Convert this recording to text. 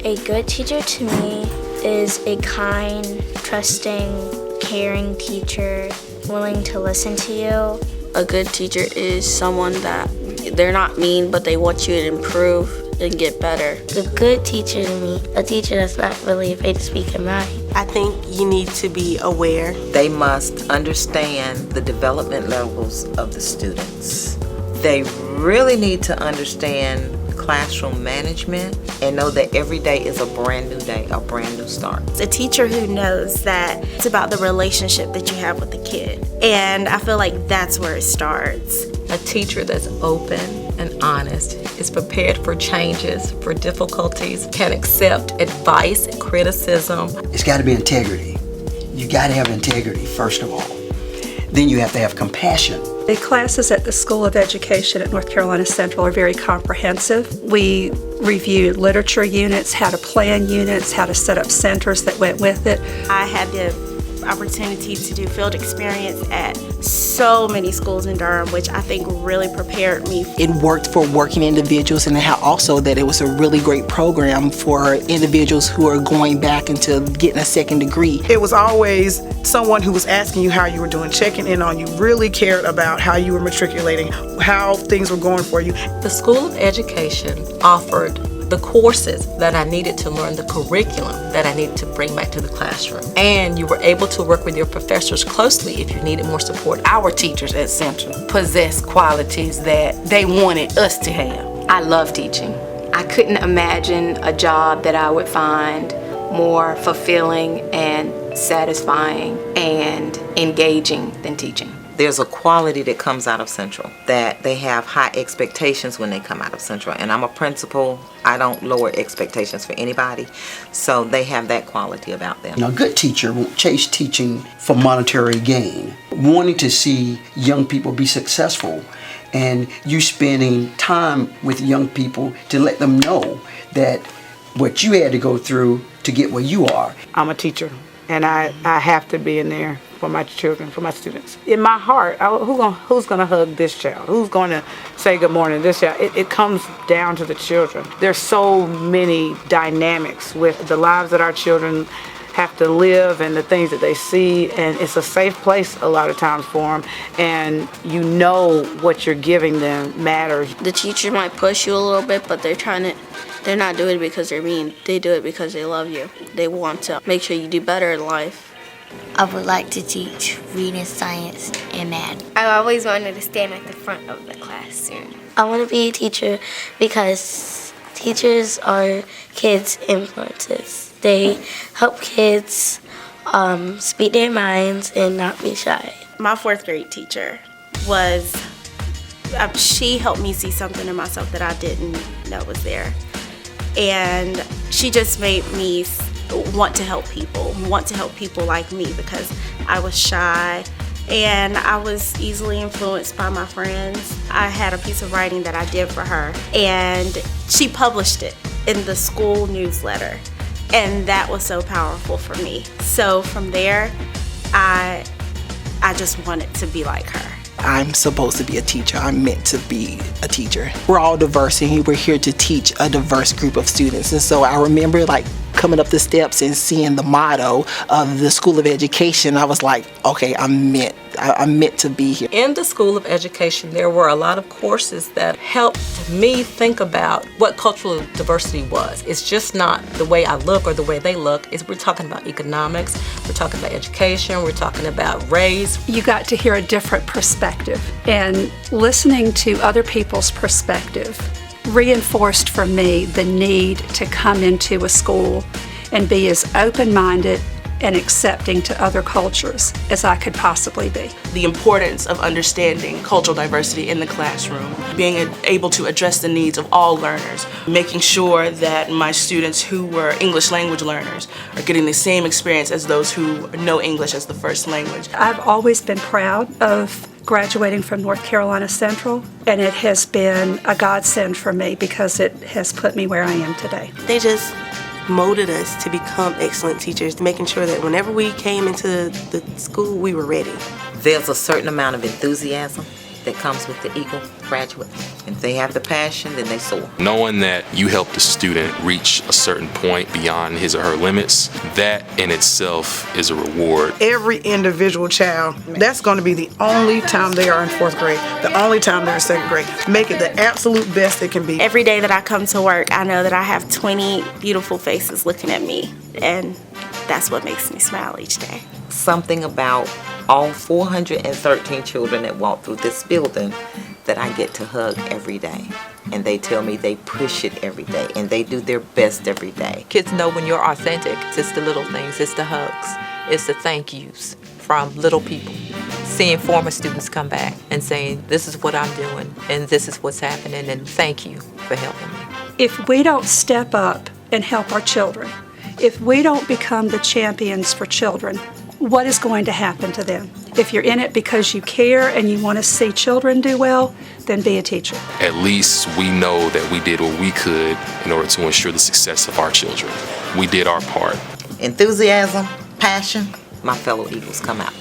A good teacher to me is a kind, trusting, caring teacher, willing to listen to you. A good teacher is someone that they're not mean, but they want you to improve and get better. A good teacher to me, a teacher that's not really afraid to speak her mind. I think you need to be aware. They must understand the development levels of the students. They really need to understand classroom management and know that every day is a brand new day, a brand new start. It's a teacher who knows that it's about the relationship that you have with the kid. And I feel like that's where it starts. A teacher that's open and honest, is prepared for changes, for difficulties, can accept advice and criticism. It's got to be integrity. You got to have integrity, first of all. Then you have to have compassion. The classes at the School of Education at North Carolina Central are very comprehensive. We reviewed literature units, how to plan units, how to set up centers that went with it. I had the opportunity to do field experience at so many schools in Durham, which I think really prepared me. It worked for working individuals, and how also that it was a really great program for individuals who are going back into getting a second degree. It was always someone who was asking you how you were doing, checking in on you, really cared about how you were matriculating, how things were going for you. The School of Education offered the courses that I needed to learn, the curriculum that I needed to bring back to the classroom. And you were able to work with your professors closely if you needed more support. Our teachers at Central possess qualities that they wanted us to have. I love teaching. I couldn't imagine a job that I would find more fulfilling and satisfying and engaging than teaching. There's a quality that comes out of Central, that they have high expectations when they come out of Central. And I'm a principal. I don't lower expectations for anybody. So they have that quality about them. Now, a good teacher won't chase teaching for monetary gain. Wanting to see young people be successful, and you spending time with young people to let them know that what you had to go through to get where you are. I'm a teacher, and I have to be in there for my children, for my students. In my heart, who's gonna hug this child? Who's gonna say good morning to this child? It comes down to the children. There's so many dynamics with the lives that our children have to live and the things that they see, and it's a safe place a lot of times for them, and you know what you're giving them matters. The teacher might push you a little bit, but they're not doing it because they're mean. They do it because they love you. They want to make sure you do better in life. I would like to teach reading, science, and math. I always wanted to stand at the front of the classroom. I want to be a teacher because teachers are kids' influences. They help kids speak their minds and not be shy. My fourth grade teacher she helped me see something in myself that I didn't know was there. And she just made me want to help people like me, because I was shy and I was easily influenced by my friends. I had a piece of writing that I did for her, and she published it in the school newsletter, and that was so powerful for me. So from there, I just wanted to be like her. I'm supposed to be a teacher. I'm meant to be a teacher. We're all diverse, and we're here to teach a diverse group of students. And so I remember coming up the steps and seeing the motto of the School of Education. I was like, okay, I'm meant to be here. In the School of Education, there were a lot of courses that helped me think about what cultural diversity was. It's just not the way I look or the way they look. We're talking about economics, we're talking about education, we're talking about race. You got to hear a different perspective, and listening to other people's perspective reinforced for me the need to come into a school and be as open-minded and accepting to other cultures as I could possibly be. The importance of understanding cultural diversity in the classroom, being able to address the needs of all learners, making sure that my students who were English language learners are getting the same experience as those who know English as the first language. I've always been proud of graduating from North Carolina Central, and it has been a godsend for me because it has put me where I am today. They just molded us to become excellent teachers, making sure that whenever we came into the school, we were ready. There's a certain amount of enthusiasm that comes with the Eagle graduate. If they have the passion, then they soar. Knowing that you helped a student reach a certain point beyond his or her limits, that in itself is a reward. Every individual child, that's going to be the only time they are in 4th grade, the only time they're in 2nd grade. Make it the absolute best it can be. Every day that I come to work, I know that I have 20 beautiful faces looking at me, and that's what makes me smile each day. Something about all 413 children that walk through this building that I get to hug every day. And they tell me they push it every day and they do their best every day. Kids know when you're authentic. It's the little things, it's the hugs, it's the thank yous from little people. Seeing former students come back and saying, this is what I'm doing and this is what's happening and thank you for helping me. If we don't step up and help our children, if we don't become the champions for children, what is going to happen to them? If you're in it because you care and you want to see children do well, then be a teacher. At least we know that we did what we could in order to ensure the success of our children. We did our part. Enthusiasm, passion, my fellow Eagles come out.